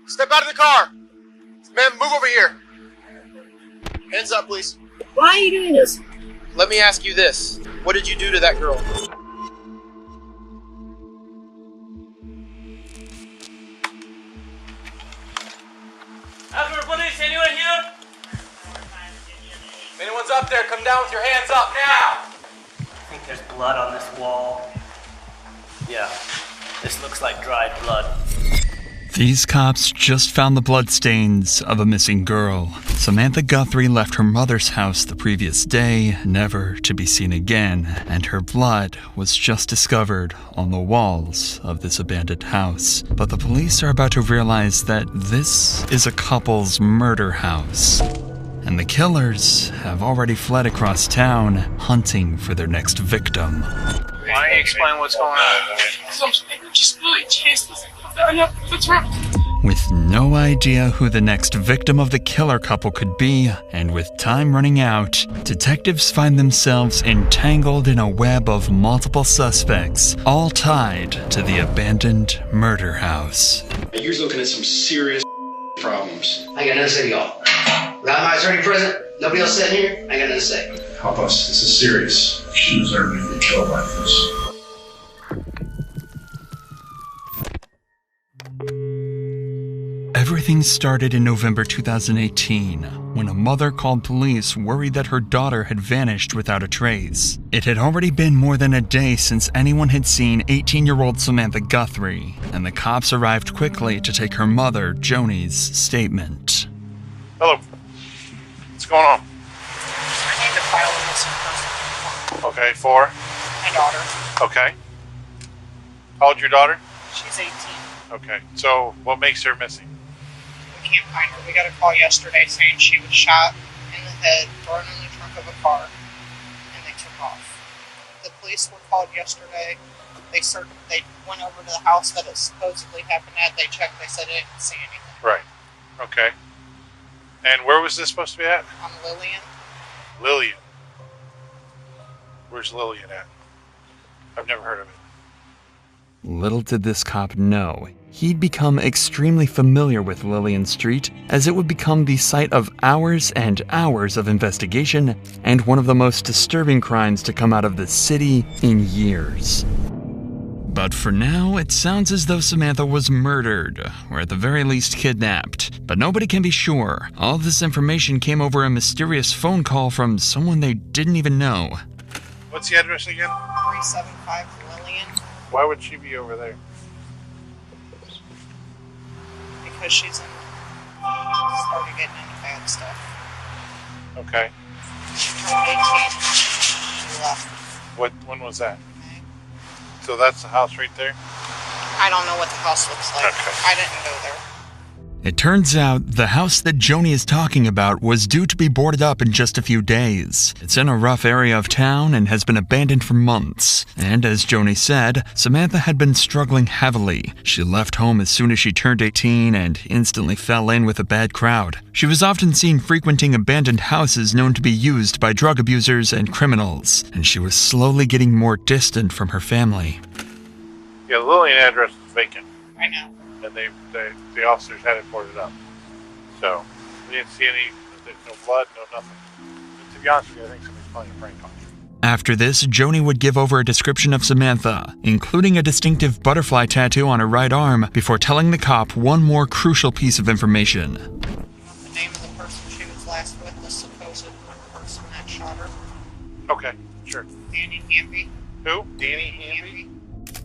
Step out of the car. Ma'am, move over here. Hands up, please. Why are you doing this? Let me ask you this. What did you do to that girl? Police, anyone here? If anyone's up there, come down with your hands up now! I think there's blood on this wall. Yeah, this looks like dried blood. These cops just found the bloodstains of a missing girl. Samantha Guthrie left her mother's house the previous day, never to be seen again, and her blood was just discovered on the walls of this abandoned house. But the police are about to realize that this is a couple's murder house, and the killers have already fled across town, hunting for their next victim. Why don't you explain what's going on? Just really tasteless. What's wrong? With no idea who the next victim of the killer couple could be, and with time running out, detectives find themselves entangled in a web of multiple suspects, all tied to the abandoned murder house. You're looking at some serious problems. I got nothing to say to y'all. Without my attorney present, nobody else sitting here, I got nothing to say. Help us. This is serious. She deserves to get killed like this. Everything started in November 2018, when a mother called police worried that her daughter had vanished without a trace. It had already been more than a day since anyone had seen 18-year-old Samantha Guthrie, and the cops arrived quickly to take her mother, Joni's, statement. Hello. What's going on? I need to file a missing person. Okay, for? My daughter. Okay. How old's your daughter? She's 18. Okay, so what makes her missing? We can't find her. We got a call yesterday saying she was shot in the head, thrown in the trunk of a car, and they took off. The police were called yesterday. They went over to the house that it supposedly happened at. They checked. They said they didn't see anything. Right. Okay. And where was this supposed to be at? On Lillian. Lillian. Where's Lillian at? I've never heard of it. Little did this cop know, he'd become extremely familiar with Lillian Street, as it would become the site of hours and hours of investigation and one of the most disturbing crimes to come out of the city in years. But for now, it sounds as though Samantha was murdered, or at the very least kidnapped. But nobody can be sure. All of this information came over a mysterious phone call from someone they didn't even know. What's the address again? 375 Lillian. Why would she be over there? Because she's started getting into bad stuff. Okay. She turned 18. She left. When was that? Okay. So that's the house right there? I don't know what the house looks like. Okay. I didn't go there. It turns out the house that Joni is talking about was due to be boarded up in just a few days. It's in a rough area of town and has been abandoned for months. And as Joni said, Samantha had been struggling heavily. She left home as soon as she turned 18 and instantly fell in with a bad crowd. She was often seen frequenting abandoned houses known to be used by drug abusers and criminals, and she was slowly getting more distant from her family. Yeah, the Lillian address is vacant. I know. And the officers had it boarded up. So, we didn't see no blood, no nothing. But to be honest with you, I think somebody's playing a prank on you. After this, Joni would give over a description of Samantha, including a distinctive butterfly tattoo on her right arm, before telling the cop one more crucial piece of information. You want the name of the person she was last with, the supposed person that shot her? Okay, sure. Danny Hamby. Who? Danny Hamby?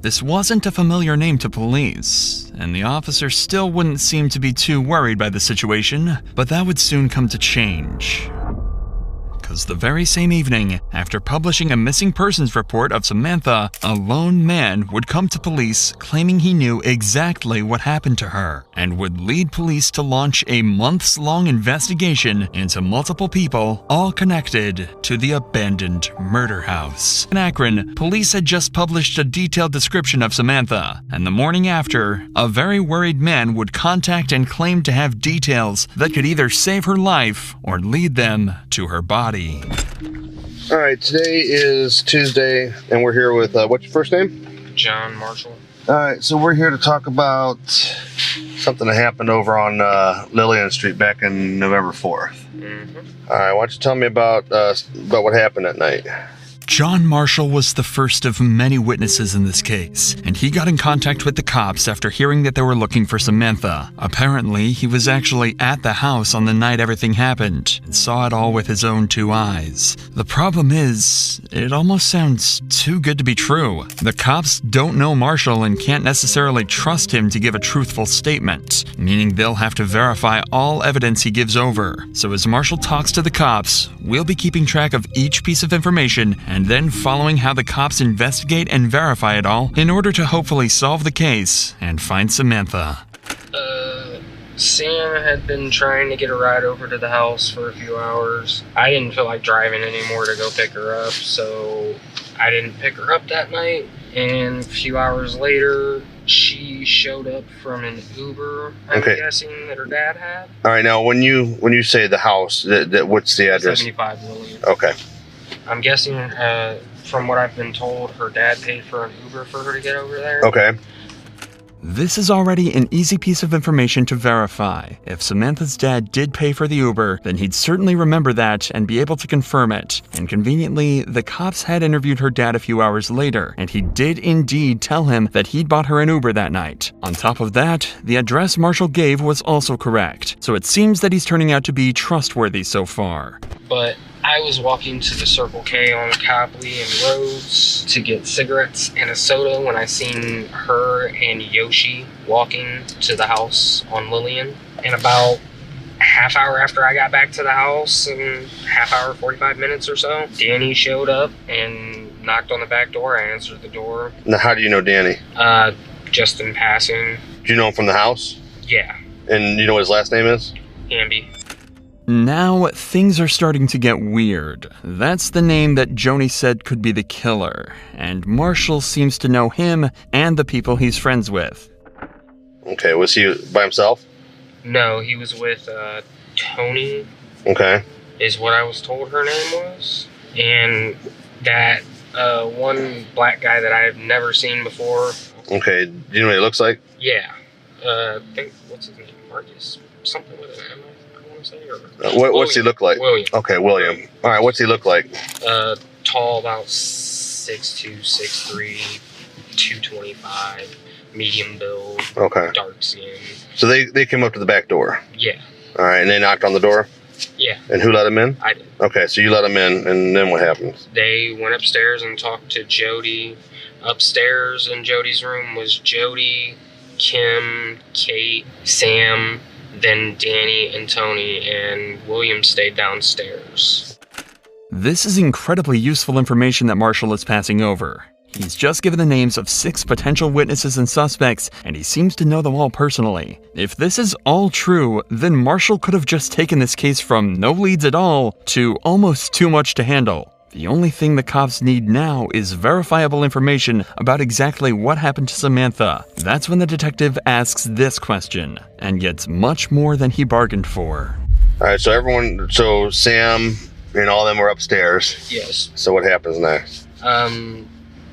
This wasn't a familiar name to police, and the officer still wouldn't seem to be too worried by the situation, but that would soon come to change. Because the very same evening, after publishing a missing persons report of Samantha, a lone man would come to police claiming he knew exactly what happened to her, and would lead police to launch a months-long investigation into multiple people, all connected to the abandoned murder house. In Akron, police had just published a detailed description of Samantha, and the morning after, a very worried man would contact and claim to have details that could either save her life or lead them to her body. All right, today is Tuesday, and we're here with, what's your first name? John Marshall. All right, so we're here to talk about something that happened over on Lillian Street back in November 4th. All right, why don't you tell me about what happened that night? John Marshall was the first of many witnesses in this case, and he got in contact with the cops after hearing that they were looking for Samantha. Apparently, he was actually at the house on the night everything happened, and saw it all with his own 2 eyes. The problem is, it almost sounds too good to be true. The cops don't know Marshall and can't necessarily trust him to give a truthful statement, meaning they'll have to verify all evidence he gives over. So as Marshall talks to the cops, we'll be keeping track of each piece of information and then following how the cops investigate and verify it all in order to hopefully solve the case and find Samantha. Sam had been trying to get a ride over to the house for a few hours. I didn't feel like driving anymore to go pick her up, so I didn't pick her up that night. And a few hours later, she showed up from an Uber, I'm guessing, that her dad had. All right, now when you say the house, what's the address? 75 Lillian. Okay. I'm guessing, from what I've been told, her dad paid for an Uber for her to get over there. Okay. This is already an easy piece of information to verify. If Samantha's dad did pay for the Uber, then he'd certainly remember that and be able to confirm it. And conveniently, the cops had interviewed her dad a few hours later, and he did indeed tell him that he'd bought her an Uber that night. On top of that, the address Marshall gave was also correct, so it seems that he's turning out to be trustworthy so far. But I was walking to the Circle K on Copley and Rhodes to get cigarettes and a soda when I seen her and Yoshi walking to the house on Lillian. And about a half hour after I got back to the house, and half hour, 45 minutes or so, Danny showed up and knocked on the back door. I answered the door. Now, how do you know Danny? Just in passing. Do you know him from the house? Yeah. And you know what his last name is? Hamby. Now, things are starting to get weird. That's the name that Joni said could be the killer, and Marshall seems to know him and the people he's friends with. Okay, was he by himself? No, he was with Tony. Okay. Is what I was told her name was. And that one black guy that I've never seen before. Okay, do you know what he looks like? Yeah. I think, what's his name? Marcus? Something with an M, I want to say. What's he look like? William. Okay, William. All right, what's he look like? Tall, about 6'2", 6'3", 225, medium build, okay, dark skin. So they came up to the back door? Yeah. All right, and they knocked on the door? Yeah. And who let him in? I did. Okay, so you let him in, and then what happens? They went upstairs and talked to Jody. Upstairs in Jody's room was Jody, Kim, Kate, Sam, then Danny and Tony, and William stayed downstairs. This is incredibly useful information that Marshall is passing over. He's just given the names of 6 potential witnesses and suspects, and he seems to know them all personally. If this is all true, then Marshall could have just taken this case from no leads at all to almost too much to handle. The only thing the cops need now is verifiable information about exactly what happened to Samantha. That's when the detective asks this question, and gets much more than he bargained for. Alright, so Sam and all of them were upstairs. Yes. So what happens next?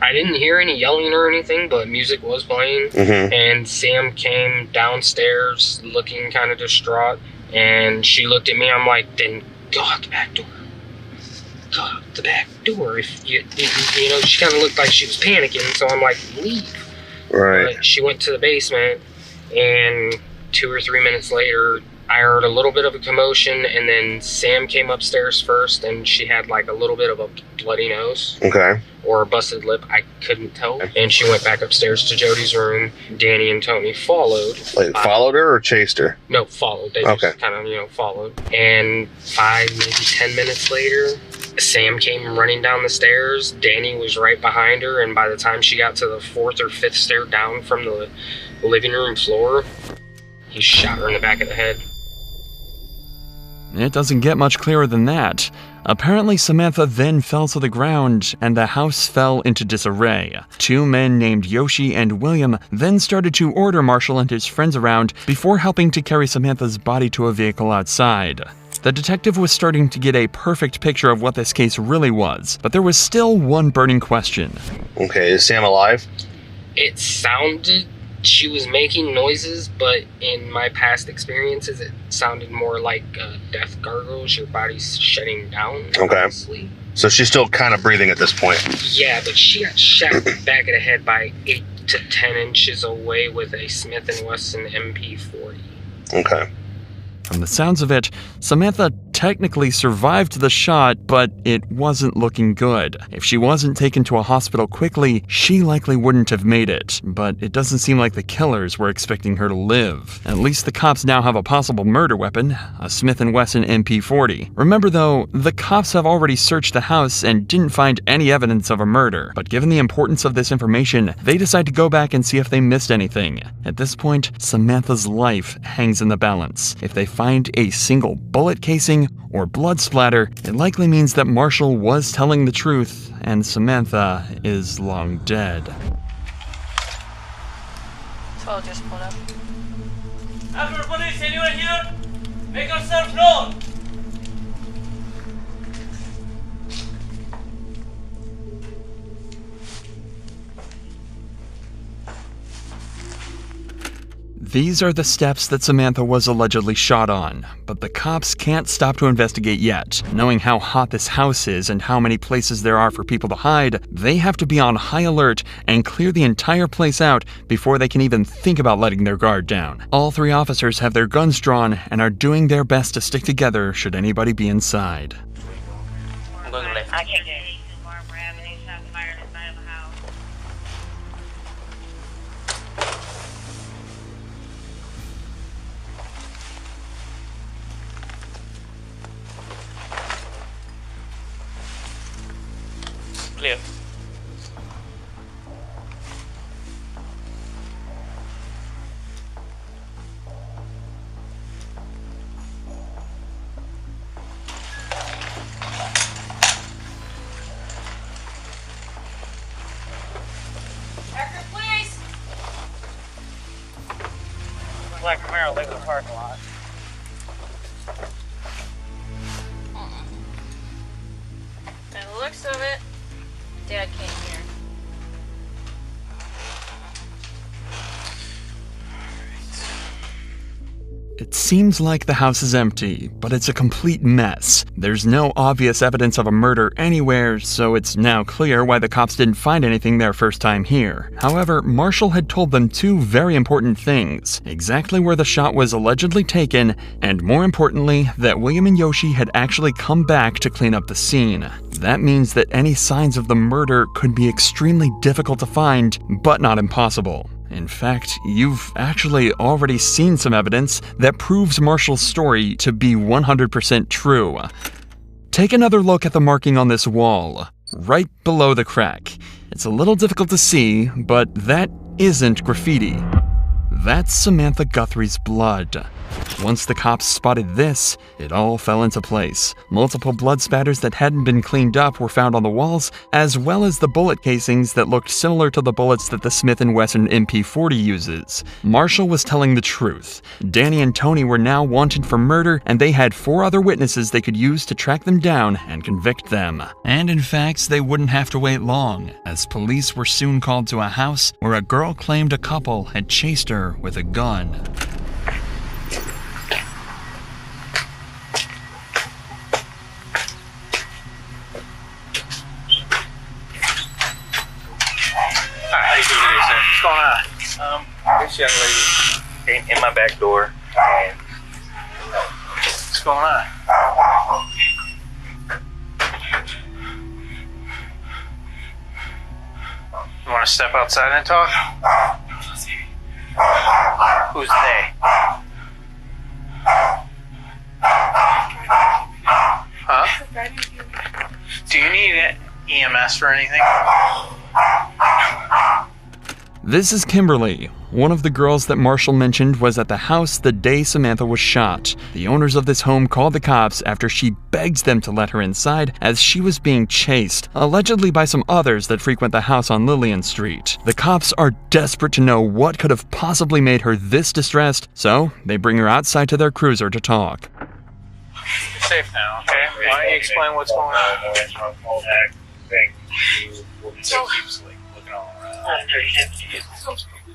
I didn't hear any yelling or anything, but music was playing. Mm-hmm. And Sam came downstairs looking kind of distraught, and she looked at me. I'm like, then go out the back door. Go out the back door. If you know, she kind of looked like she was panicking, so I'm like, leave. Right. But she went to the basement, and 2 or 3 minutes later, I heard a little bit of a commotion, and then Sam came upstairs first, and she had like a little bit of a bloody nose. Okay. Or a busted lip, I couldn't tell. And she went back upstairs to Jody's room. Danny and Tony followed. Like, followed her or chased her? No, followed. They just kind of, followed. And 5, maybe 10 minutes later, Sam came running down the stairs. Danny was right behind her, and by the time she got to the 4th or 5th stair down from the living room floor, he shot her in the back of the head. It doesn't get much clearer than that. Apparently, Samantha then fell to the ground, and the house fell into disarray. 2 men named Yoshi and William then started to order Marshall and his friends around before helping to carry Samantha's body to a vehicle outside. The detective was starting to get a perfect picture of what this case really was, but there was still one burning question. Okay, is Sam alive? It sounded She was making noises, but in my past experiences, it sounded more like death gargles. Your body's shutting down. Okay. Honestly. So she's still kind of breathing at this point. Yeah, but she got shot in the back of the head by 8 to 10 inches away with a Smith & Wesson MP40. Okay. From the sounds of it, Samantha technically survived the shot, but it wasn't looking good. If she wasn't taken to a hospital quickly, she likely wouldn't have made it. But it doesn't seem like the killers were expecting her to live. At least the cops now have a possible murder weapon, a Smith & Wesson MP40. Remember though, the cops have already searched the house and didn't find any evidence of a murder. But given the importance of this information, they decide to go back and see if they missed anything. At this point, Samantha's life hangs in the balance. If they find a single bullet casing or blood splatter, it likely means that Marshall was telling the truth and Samantha is long dead. So just pulled up. After police, anyone here? Make yourself known. These are the steps that Samantha was allegedly shot on, but the cops can't stop to investigate yet. Knowing how hot this house is and how many places there are for people to hide, they have to be on high alert and clear the entire place out before they can even think about letting their guard down. All 3 officers have their guns drawn and are doing their best to stick together should anybody be inside. I can't get it. Clear. Actor, please. Black Camaro leaving the parking lot. By the looks of it, Dad came here. It seems like the house is empty, but it's a complete mess. There's no obvious evidence of a murder anywhere, so it's now clear why the cops didn't find anything their first time here. However, Marshall had told them 2 very important things: exactly where the shot was allegedly taken, and more importantly, that William and Yoshi had actually come back to clean up the scene. That means that any signs of the murder could be extremely difficult to find, but not impossible. In fact, you've actually already seen some evidence that proves Marshall's story to be 100% true. Take another look at the marking on this wall, right below the crack. It's a little difficult to see, but that isn't graffiti. That's Samantha Guthrie's blood. Once the cops spotted this, it all fell into place. Multiple blood spatters that hadn't been cleaned up were found on the walls, as well as the bullet casings that looked similar to the bullets that the Smith & Wesson MP40 uses. Marshall was telling the truth. Danny and Tony were now wanted for murder, and they had 4 other witnesses they could use to track them down and convict them. And in fact, they wouldn't have to wait long, as police were soon called to a house where a girl claimed a couple had chased her with a gun. What's going on? This young lady came in my back door and What's going on? You want to step outside and talk? Who's they? Huh? Do you need EMS for anything? This is Kimberly. One of the girls that Marshall mentioned was at the house the day Samantha was shot. The owners of this home called the cops after she begged them to let her inside as she was being chased, allegedly by some others that frequent the house on Lillian Street. The cops are desperate to know what could have possibly made her this distressed, so they bring her outside to their cruiser to talk. You're safe now, okay? Why don't you explain what's going on?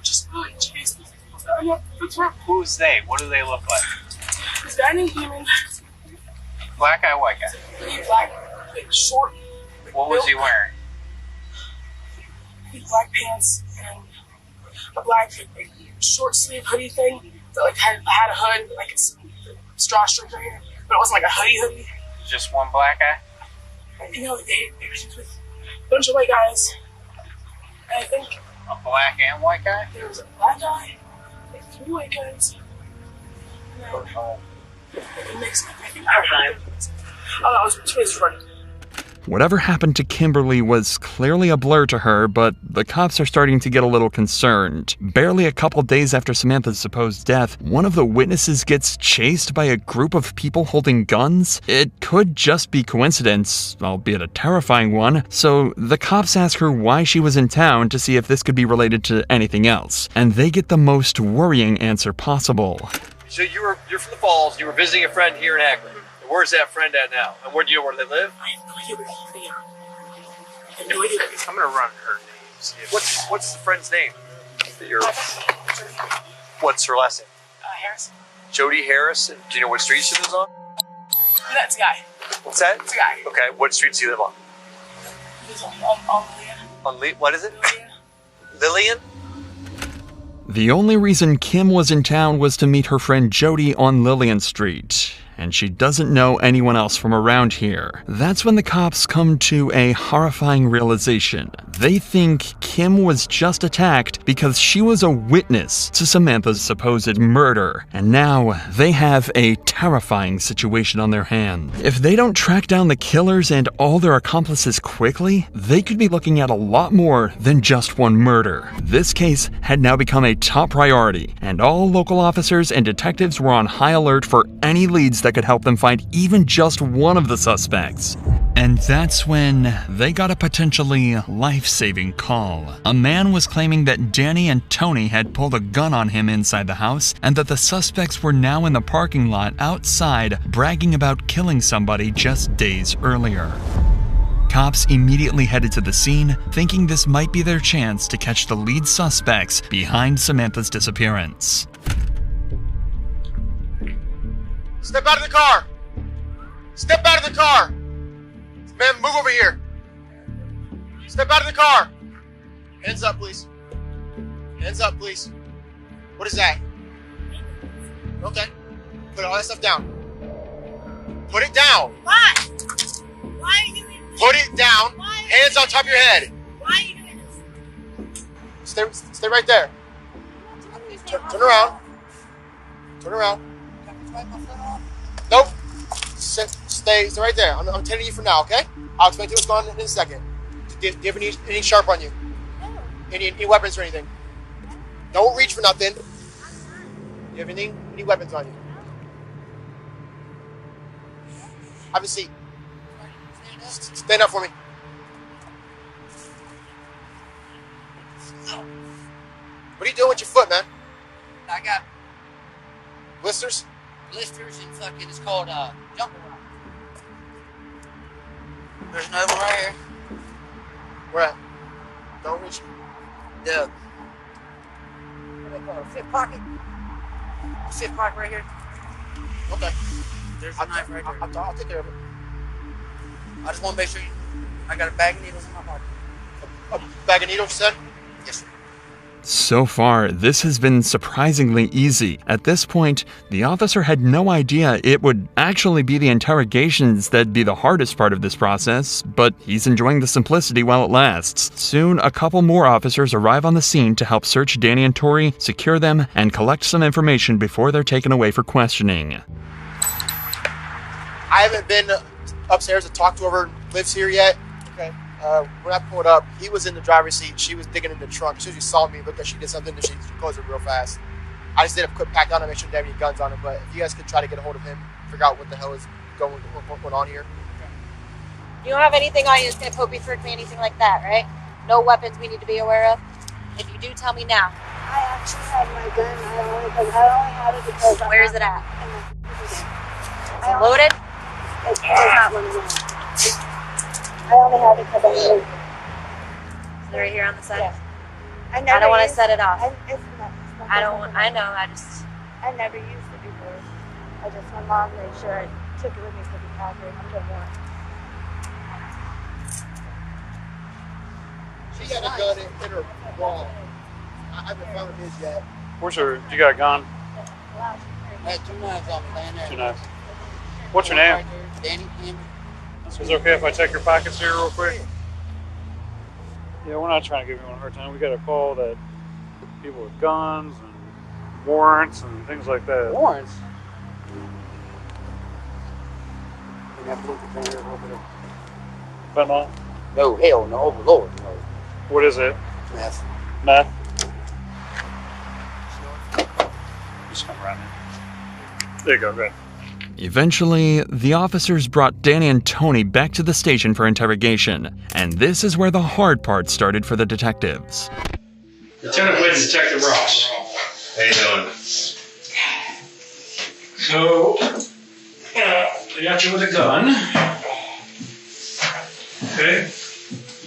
just really chased me. I'm not, that's right. Who's they? What do they look like? This guy named Human. Black guy, white guy? Black, like, short. What was he wearing? Black pants and a black like, short sleeve hoodie thing that like had a hood, like it's drawstring right here, but it wasn't like a hoodie. Just one black guy? You know, they were with a bunch of white guys. And I think a black and white guy? There was a black guy, like 3 white guys, and then it makes I think I was 2 days running. Whatever happened to Kimberly was clearly a blur to her, but the cops are starting to get a little concerned. Barely a couple days after Samantha's supposed death, one of the witnesses gets chased by a group of people holding guns. It could just be coincidence, albeit a terrifying one, so the cops ask her why she was in town to see if this could be related to anything else, and they get the most worrying answer possible. So you're from the Falls, you were visiting a friend here in Akron. Where's that friend at now? And where do you know where they live? I have no idea where they are. I have no idea. I'm gonna run her name. What's the friend's name? What's her last name? Harris. Jody Harris. Do you know what street she lives on? That's a guy. What's that? It's a guy. Okay, what street does he live on? He's on Lillian. What is it? Lillian? The only reason Kim was in town was to meet her friend Jody on Lillian Street, and she doesn't know anyone else from around here. That's when the cops come to a horrifying realization. They think Kim was just attacked because she was a witness to Samantha's supposed murder, and now they have a terrifying situation on their hands. If they don't track down the killers and all their accomplices quickly, they could be looking at a lot more than just one murder. This case had now become a top priority, and all local officers and detectives were on high alert for any leads that could help them find even just one of the suspects. And that's when they got a potentially life-saving call. A man was claiming that Danny and Tony had pulled a gun on him inside the house, and that the suspects were now in the parking lot outside bragging about killing somebody just days earlier. Cops immediately headed to the scene, thinking this might be their chance to catch the lead suspects behind Samantha's disappearance. Step out of the car! Step out of the car! Man, move over here! Step out of the car! Hands up, please. Hands up, please. What is that? Okay. Put all that stuff down. Put it down! Why? Why are you doing this? Put it down! Hands on top of your head! Why are you doing this? Stay right there. Turn around. Turn around. Nope. Stay right there. I'm telling you for now, okay? I'll explain to you what's going on in a second. Do you have any sharp on you? No. Any weapons or anything? Don't reach for nothing. Do you have any weapons on you? Have a seat. Stand up for me. What are you doing with your foot, man? I got Blisters? blisters and fucking, it's called jumper rock. There's another one right here. Where at? Don't reach. The what do they call it? Fifth pocket. Fifth pocket right here. Okay. There's a knife right there. I'll take care of it. I just want to make sure I got a bag of needles in my pocket. A bag of needles, you said? Yes, sir. So far, this has been surprisingly easy. At this point, the officer had no idea it would actually be the interrogations that'd be the hardest part of this process, but he's enjoying the simplicity while it lasts. Soon, a couple more officers arrive on the scene to help search Danny and Tori, secure them, and collect some information before they're taken away for questioning. I haven't been upstairs to talk to whoever lives here yet. Okay. When I pulled up, he was in the driver's seat. She was digging in the trunk. As soon as she saw me, looked like she did something, and she closed it real fast. I just did a quick pat down to make sure they didn't have any guns on him. But if you guys could try to get a hold of him, figure out what the hell is going on here. You don't have anything on you that's going to poke me, frick me, anything like that, right? No weapons we need to be aware of? If you do, tell me now. I actually had my gun. I only had it because. Where is it at? Is it loaded? It's not loaded. I only have it because I moved. Is it right here on the side? Yes. I don't want to set it off. It's not I don't. I know. I never used it before. My mom made sure I took it with me to the bathroom. I'm the one. She got a gun in her wall. I haven't found his yet. Where's her? You got a gun? I had 2 knives off laying there. 2 knives. What's your name? Danny. Is it okay if I check your pockets here real quick? Yeah, we're not trying to give anyone a hard time. We got a call that people with guns and warrants and things like that. Warrants? You have to look at there a little bit of... Fentanyl? No, hell no. Oh, Lord, no. What is it? Meth. Meth? Just come around here. There you go, good. Eventually, the officers brought Danny and Tony back to the station for interrogation, and this is where the hard part started for the detectives. Lieutenant Whitten, Detective Ross. How you doing? So, they got you with a gun. Okay.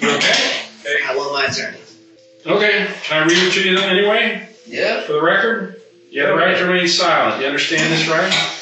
You okay? I want my attorney. Okay. Can I read what you did anyway? Yeah. For the record? You have the right to remain silent. You understand this, right?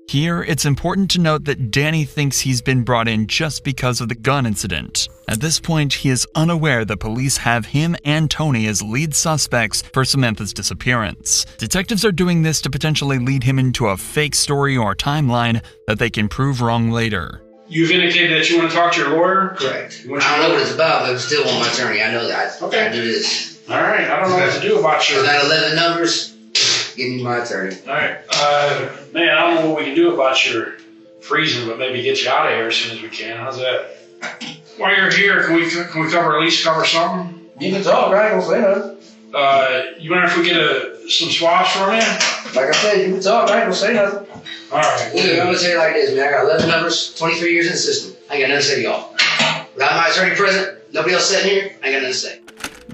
Here, it's important to note that Danny thinks he's been brought in just because of the gun incident. At this point, he is unaware that police have him and Tony as lead suspects for Samantha's disappearance. Detectives are doing this to potentially lead him into a fake story or timeline that they can prove wrong later. You've indicated that you want to talk to your lawyer? Correct. I don't know what it's about, but I still want my attorney. I know that. Okay. I do this. All right. I don't know what to do about your... So that 11 numbers, give me my attorney. All right. Man, I don't know what we can do about your freezing, but maybe get you out of here as soon as we can. How's that? While you're here, can we cover, at least cover something? You can talk, I ain't gonna say nothing. You mind if we get some swabs from you? Like I said, you can talk, I ain't gonna say nothing. All right. Look, I'm gonna tell you like this, man. I got 11 numbers, 23 years in the system. I ain't got nothing to say to y'all. Without my attorney present, nobody else sitting here, I ain't got nothing to say.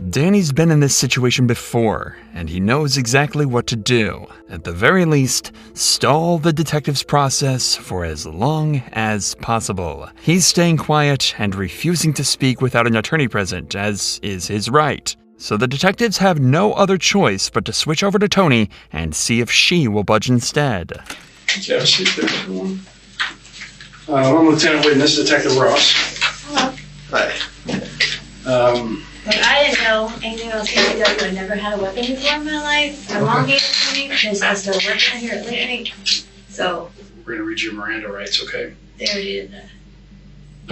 Danny's been in this situation before, and he knows exactly what to do. At the very least, stall the detective's process for as long as possible. He's staying quiet and refusing to speak without an attorney present, as is his right. So the detectives have no other choice but to switch over to Tony and see if she will budge instead. Yeah, have a seat there, everyone. I'm Lieutenant Whitten. This is Detective Ross. Hello. Hi. Look, I didn't know anything about KCW. I never had a weapon before in my life. My mom gave it to me because I started working here at late night. So. We're going to read your Miranda rights, okay? They already did that.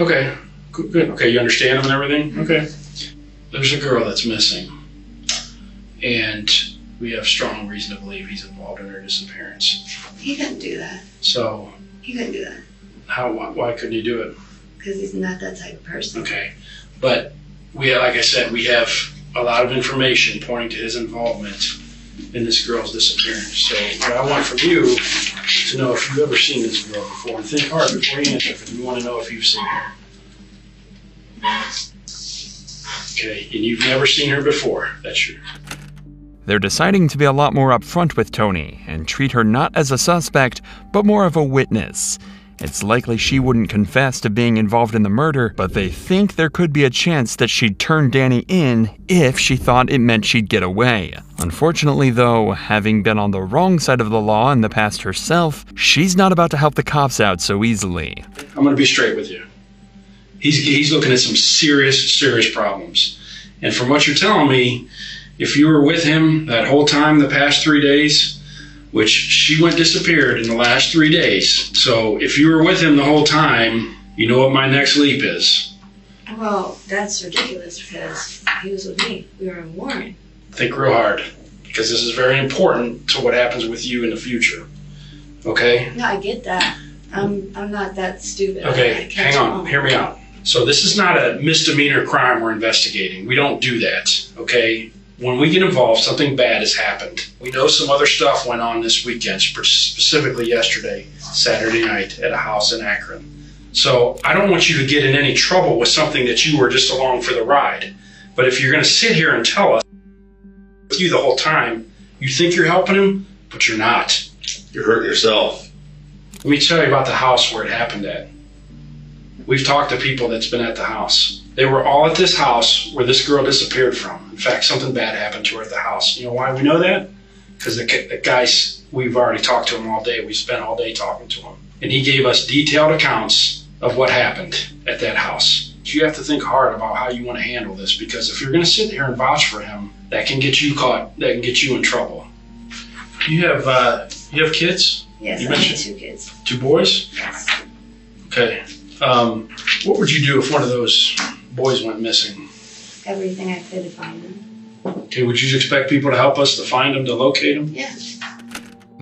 Okay. Good. Okay, you understand them and everything? Okay. There's a girl that's missing. And we have strong reason to believe he's involved in her disappearance. He couldn't do that. So. He couldn't do that. Why couldn't he do it? Because he's not that type of person. Okay. But like I said, we have a lot of information pointing to his involvement in this girl's disappearance. So what I want from you to know if you've ever seen this girl before, and think hard before you answer, because we want to know if you've seen her. Okay, and you've never seen her before. That's true. They're deciding to be a lot more upfront with Tony and treat her not as a suspect, but more of a witness. It's likely she wouldn't confess to being involved in the murder, but they think there could be a chance that she'd turn Danny in if she thought it meant she'd get away. Unfortunately, though, having been on the wrong side of the law in the past herself, she's not about to help the cops out so easily. I'm going to be straight with you. He's looking at some serious problems. And from what you're telling me, if you were with him that whole time the past 3 days, which she disappeared in the last 3 days. So if you were with him the whole time, you know what my next leap is. Well, that's ridiculous because he was with me. We were in Warren. Think real hard, because this is very important to what happens with you in the future. Okay? No, I get that. I'm not that stupid. Okay, hang on. Hear me out. So this is not a misdemeanor crime we're investigating. We don't do that, okay? When we get involved, something bad has happened. We know some other stuff went on this weekend, specifically yesterday, Saturday night, at a house in Akron. So I don't want you to get in any trouble with something that you were just along for the ride. But if you're going to sit here and tell us with you the whole time, you think you're helping him, but you're not. You're hurting yourself. Let me tell you about the house where it happened at. We've talked to people that's been at the house. They were all at this house where this girl disappeared from. In fact, something bad happened to her at the house. You know why we know that? Because the guys, we've already talked to him all day. We spent all day talking to him. And he gave us detailed accounts of what happened at that house. You have to think hard about how you want to handle this, because if you're going to sit here and vouch for him, that can get you caught. That can get you in trouble. You have kids? Yes, you I have 2 kids. 2 boys? Yes. Okay. What would you do if one of those boys went missing? Everything I could to find them. Okay, would you expect people to help us to find them, to locate them? Yeah.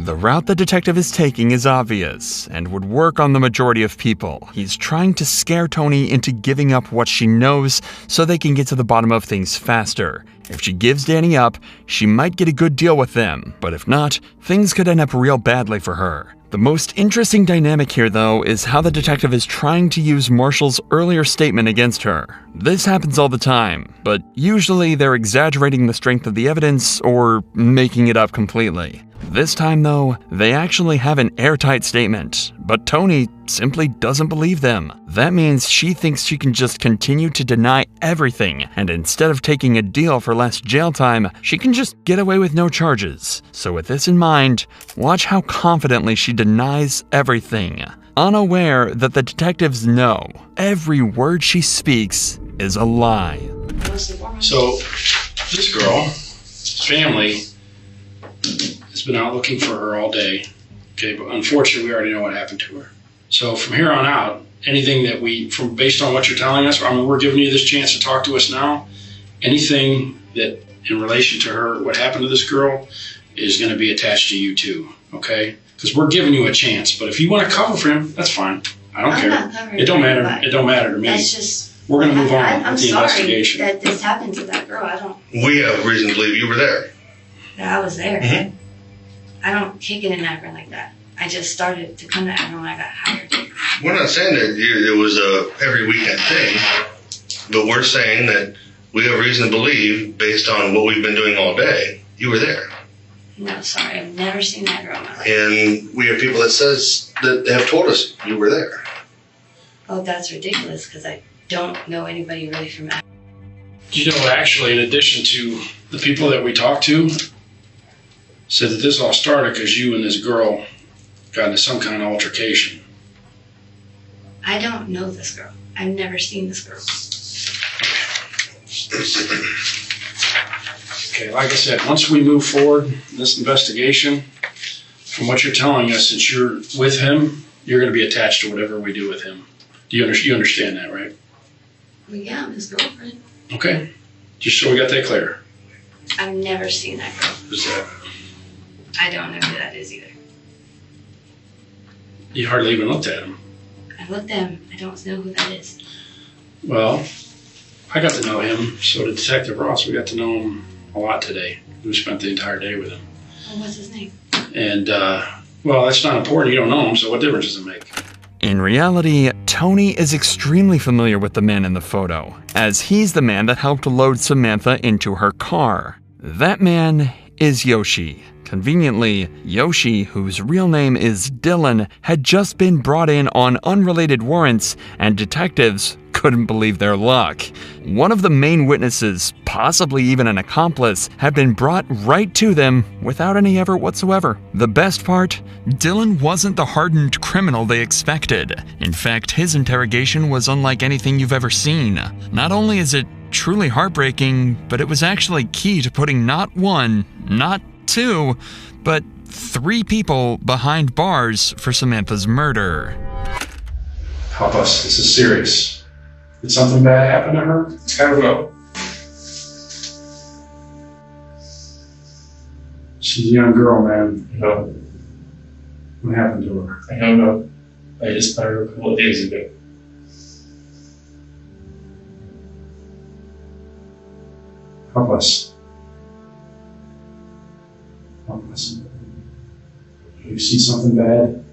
The route the detective is taking is obvious and would work on the majority of people. He's trying to scare Tony into giving up what she knows so they can get to the bottom of things faster. If she gives Danny up, she might get a good deal with them, but if not, things could end up real badly for her. The most interesting dynamic here, though, is how the detective is trying to use Marshall's earlier statement against her. This happens all the time, but usually they're exaggerating the strength of the evidence or making it up completely. This time, though, they actually have an airtight statement, but Tony simply doesn't believe them. That means she thinks she can just continue to deny everything, and instead of taking a deal for less jail time, she can just get away with no charges. So with this in mind, watch how confidently she denies everything, unaware that the detectives know every word she speaks is a lie. So, this girl's family has been out looking for her all day. Okay, but unfortunately, we already know what happened to her. So from here on out, anything that based on what you're telling us, I mean, we're giving you this chance to talk to us now. Anything that in relation to her, what happened to this girl, is going to be attached to you too. Okay, because we're giving you a chance. But if you want to cover for him, that's fine. I don't care. It don't matter. It don't matter to me. That's just. We're going to move on I'm with the sorry investigation. that this happened to that girl. I don't. We have reason to believe you were there. That I was there. Mhm. I don't kick it in Akron like that. I just started to come to Akron when I got hired. We're not saying that it was a every weekend thing, but we're saying that we have reason to believe, based on what we've been doing all day, you were there. No, sorry, I've never seen that girl in my life. And we have people that have told us you were there. Oh, that's ridiculous because I don't know anybody really from Akron. You know, actually, in addition to the people that we talked to, said that this all started because you and this girl got into some kind of altercation. I don't know this girl. I've never seen this girl. Okay, like I said, once we move forward in this investigation, from what you're telling us, since you're with him, you're going to be attached to whatever we do with him. You understand that, right? Well, yeah, I'm his girlfriend. Okay, just so we got that clear. I've never seen that girl. Who's that? I don't know who that is either. You hardly even looked at him. I looked at him. I don't know who that is. Well, I got to know him, so did Detective Ross. We got to know him a lot today. We spent the entire day with him. Well, what's his name? And, well, that's not important. You don't know him, so what difference does it make? In reality, Tony is extremely familiar with the man in the photo, as he's the man that helped load Samantha into her car. That man is Yoshi. Conveniently, Yoshi, whose real name is Dylan, had just been brought in on unrelated warrants, and detectives couldn't believe their luck. One of the main witnesses, possibly even an accomplice, had been brought right to them without any effort whatsoever. The best part? Dylan wasn't the hardened criminal they expected. In fact, his interrogation was unlike anything you've ever seen. Not only is it truly heartbreaking, but it was actually key to putting not one, not two, but 3 people behind bars for Samantha's murder. Help us. This is serious. Did something bad happen to her? I don't know. She's a young girl, man. No. What happened to her? I don't know. I just found her a couple of days ago. Help us. Help us. You see something bad?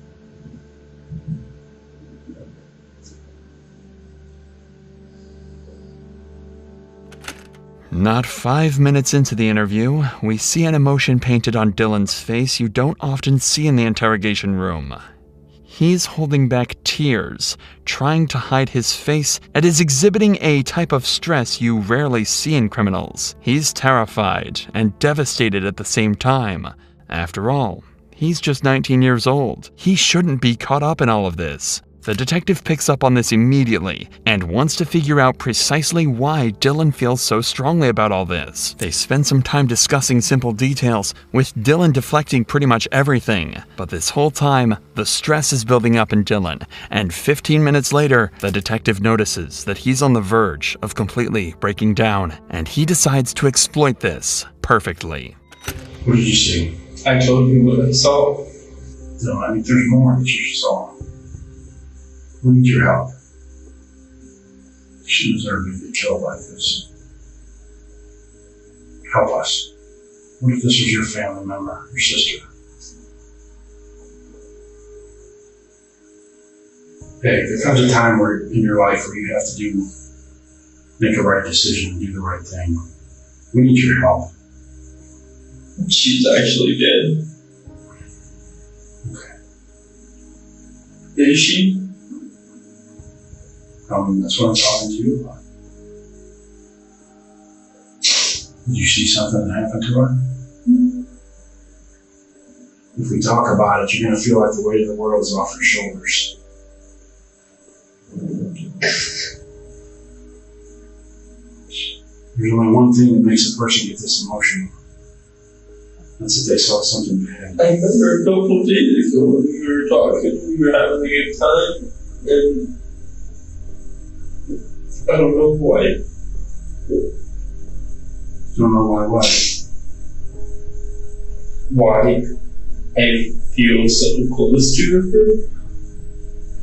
Not 5 minutes into the interview, we see an emotion painted on Dylan's face you don't often see in the interrogation room. He's holding back tears, trying to hide his face, and is exhibiting a type of stress you rarely see in criminals. He's terrified and devastated at the same time. After all, he's just 19 years old. He shouldn't be caught up in all of this. The detective picks up on this immediately and wants to figure out precisely why Dylan feels so strongly about all this. They spend some time discussing simple details, with Dylan deflecting pretty much everything. But this whole time, the stress is building up in Dylan, and 15 minutes later, the detective notices that he's on the verge of completely breaking down, and he decides to exploit this perfectly. What did you see? I told you what I saw. No, I mean, there's more that you saw. We need your help. She deserves to get killed like this. Help us. What if this was your family member, your sister? Hey, there comes a time where in your life where you have to make a right decision, do the right thing. We need your help. She's actually dead. Okay. Is she? That's what I'm talking to you about. Did you see something that happened to her? If we talk about it, you're going to feel like the weight of the world is off your shoulders. There's only one thing that makes a person get this emotional. That's if they saw something bad. I remember a couple days ago when we were talking, we were having a good time, and I don't know why. Don't know why what? Why I feel so close to her.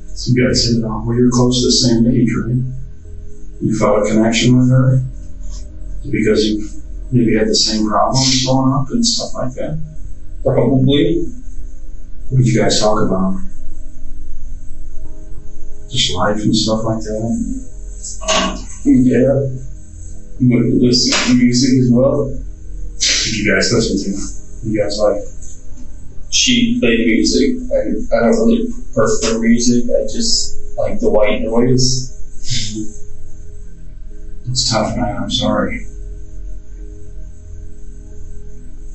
So you guys said, well, you're close to the same age, right? You felt a connection with her? Because you maybe had the same problems growing up and stuff like that? Probably. What did you guys talk about? Just life and stuff like that? Yeah. We would listen to music as well. What did you guys listen to? What do you guys like? She played music. I don't really prefer music. I just like the white noise. It's tough, man. I'm sorry.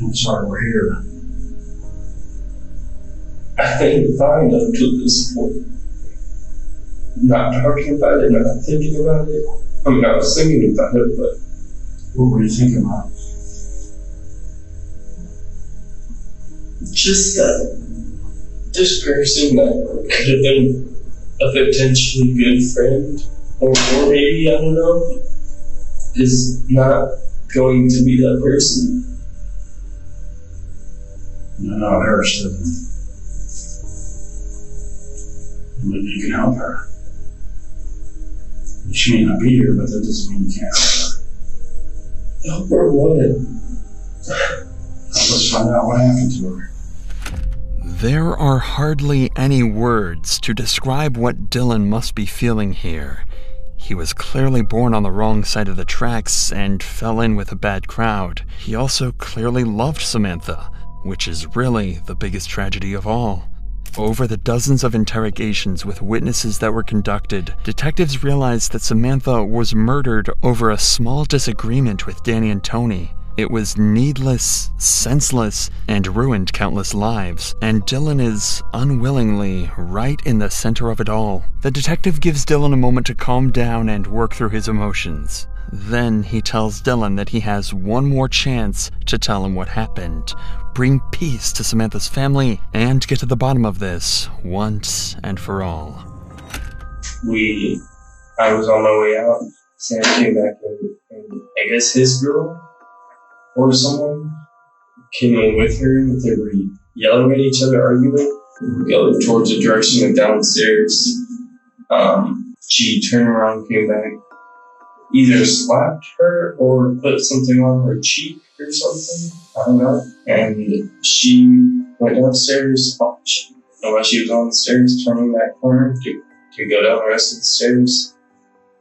I'm sorry we're here. I think fine up to this point. Not talking about it, not thinking about it. I mean, I was thinking about it, but what were you thinking about? Just that this person that could have been a potentially good friend, or maybe, I don't know, is not going to be that person. No, it hurts, doesn't it? Maybe you can help her. She may not be here, but that doesn't mean you can't help her. Help her what? Let's find out what happened to her. There are hardly any words to describe what Dylan must be feeling here. He was clearly born on the wrong side of the tracks and fell in with a bad crowd. He also clearly loved Samantha, which is really the biggest tragedy of all. Over the dozens of interrogations with witnesses that were conducted, detectives realized that Samantha was murdered over a small disagreement with Danny and Tony. It was needless, senseless, and ruined countless lives, and Dylan is unwillingly right in the center of it all. The detective gives Dylan a moment to calm down and work through his emotions. Then he tells Dylan that he has one more chance to tell him what happened, bring peace to Samantha's family, and get to the bottom of this once and for all. I was on my way out. Sam came back in, and I guess his girl or someone came in with her. They were yelling at each other, arguing, going towards the direction of downstairs. She turned around, came back, either slapped her or put something on her cheek or something. I don't know. And she went downstairs. While she was on the stairs, turning that corner to go down the rest of the stairs,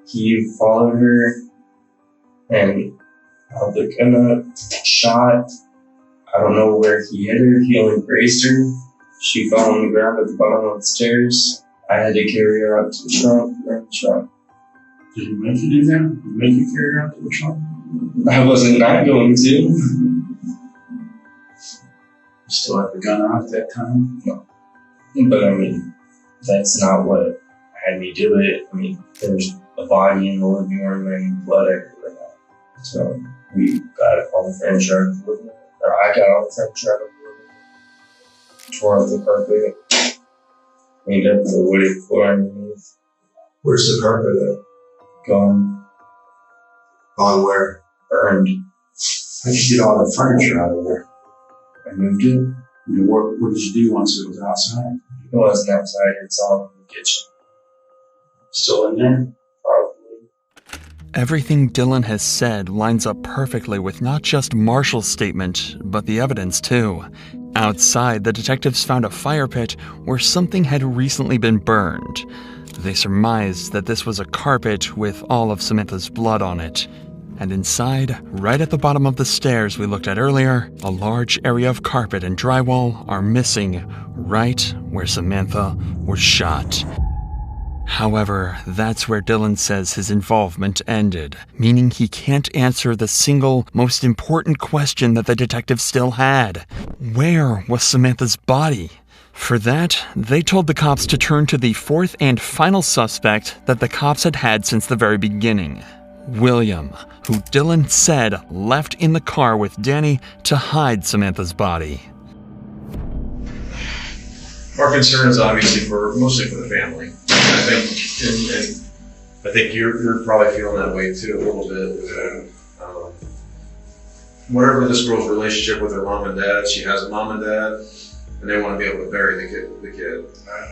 he followed her and held the gun up, shot. I don't know where he hit her. He only grazed her. She fell on the ground at the bottom of the stairs. I had to carry her out to the trunk. Did he make you do that? Did he make you carry her out to the trunk? I wasn't not going to. You still had the gun out at that time? No. But I mean, that's not what had me do it. I mean, there's a body in the living room and blood everywhere now. So we got on the furniture out of the living room. Or I got on the furniture out of the living room. Tore up the carpet. Cleaned up the wooded floor underneath. Where's the carpet at? Gone. On where? Burned. How'd you get all the furniture out of there? I moved it. What did you do once it was outside? It wasn't outside, it's all in the kitchen. Still in there? Probably. Everything Dylan has said lines up perfectly with not just Marshall's statement, but the evidence too. Outside, the detectives found a fire pit where something had recently been burned. They surmised that this was a carpet with all of Samantha's blood on it. And inside, right at the bottom of the stairs we looked at earlier, a large area of carpet and drywall are missing right where Samantha was shot. However, that's where Dylan says his involvement ended, meaning he can't answer the single, most important question that the detective still had. Where was Samantha's body? For that, they told the cops to turn to the fourth and final suspect that the cops had had since the very beginning. William, who Dylan said left in the car with Danny to hide Samantha's body. Our concern is obviously mostly for the family. I think you're probably feeling that way too a little bit. Whatever this girl's relationship with her mom and dad, she has a mom and dad, and they want to be able to bury the kid.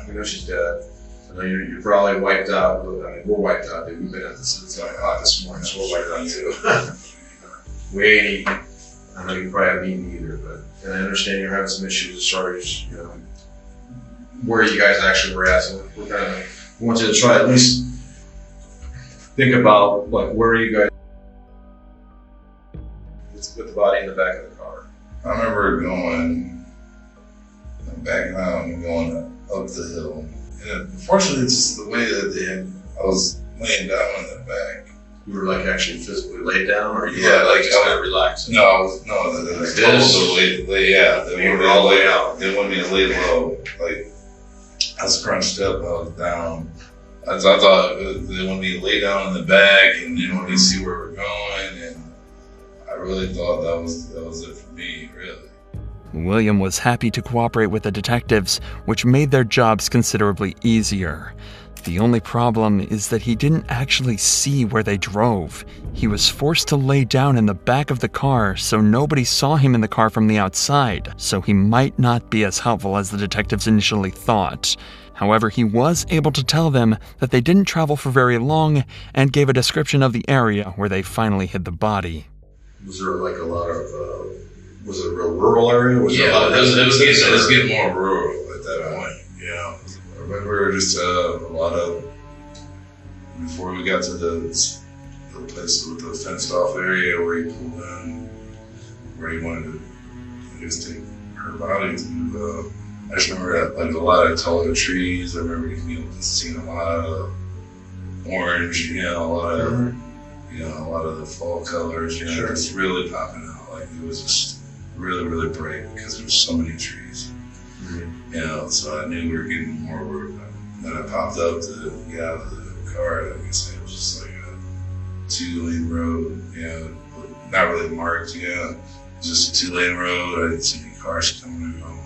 We know she's dead. I know you're probably wiped out. I mean, we're wiped out, dude. We've been at this since 9 o'clock this morning, so we're wiped out too. We ain't eating. I know you probably haven't eaten either, and I understand you're having some issues as far as, where you guys actually were at. So we want you to try at least think about, like, where are you guys with the body in the back of the car? I remember backing out and going up the hill. And unfortunately, it's just the way that I was laying down in the back. You were like actually physically laid down, or you were like just kind of relaxed? No, like this. They were all the way out. They wanted me to lay low. Like, I was crunched up, I was down. I thought they wanted me to lay down in the back and they wanted me to see where we're going. And I really thought that was it for me, really. William was happy to cooperate with the detectives, which made their jobs considerably easier. The only problem is that he didn't actually see where they drove. He was forced to lay down in the back of the car so nobody saw him in the car from the outside, so he might not be as helpful as the detectives initially thought. However, he was able to tell them that they didn't travel for very long and gave a description of the area where they finally hid the body. Was there like a lot of, was it a real rural area? Was Yeah, there a lot of it was getting more rural at that point, I remember just a lot of, before we got to the place with the fenced off area where he pulled in, where he wanted to just take her body to, I just remember that, like, a lot of taller trees. I remember seeing a lot of orange, a lot of the fall colors, just really popping out. Like, it was just really, really bright because there was so many trees. So I knew we were getting more work. Then I popped up to get out of the car. Like I said, it was just like a 2-lane road, not really marked, just a 2-lane road. I didn't see any cars coming and going.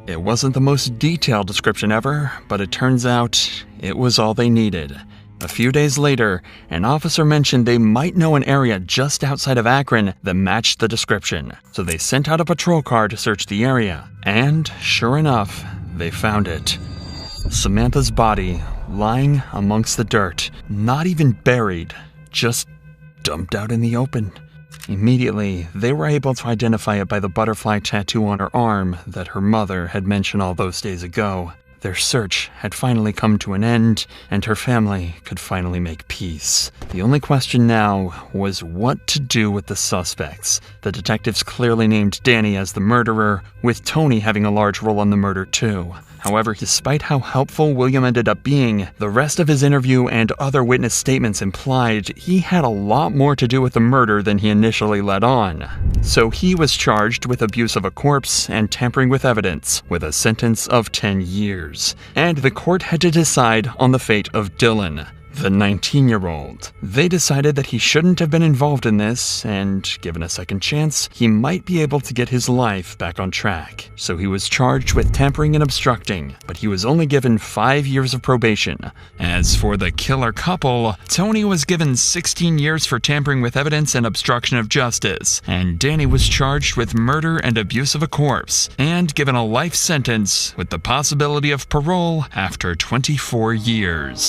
It wasn't the most detailed description ever, but it turns out it was all they needed. A few days later, an officer mentioned they might know an area just outside of Akron that matched the description, so they sent out a patrol car to search the area. And, sure enough, they found it. Samantha's body, lying amongst the dirt, not even buried, just dumped out in the open. Immediately, they were able to identify it by the butterfly tattoo on her arm that her mother had mentioned all those days ago. Their search had finally come to an end, and her family could finally make peace. The only question now was what to do with the suspects. The detectives clearly named Danny as the murderer, with Tony having a large role in the murder too. However, despite how helpful William ended up being, the rest of his interview and other witness statements implied he had a lot more to do with the murder than he initially let on. So he was charged with abuse of a corpse and tampering with evidence, with a sentence of 10 years. And the court had to decide on the fate of Dylan, the 19-year-old. They decided that he shouldn't have been involved in this, and given a second chance, he might be able to get his life back on track. So he was charged with tampering and obstructing, but he was only given 5 years of probation. As for the killer couple, Tony was given 16 years for tampering with evidence and obstruction of justice, and Danny was charged with murder and abuse of a corpse, and given a life sentence with the possibility of parole after 24 years.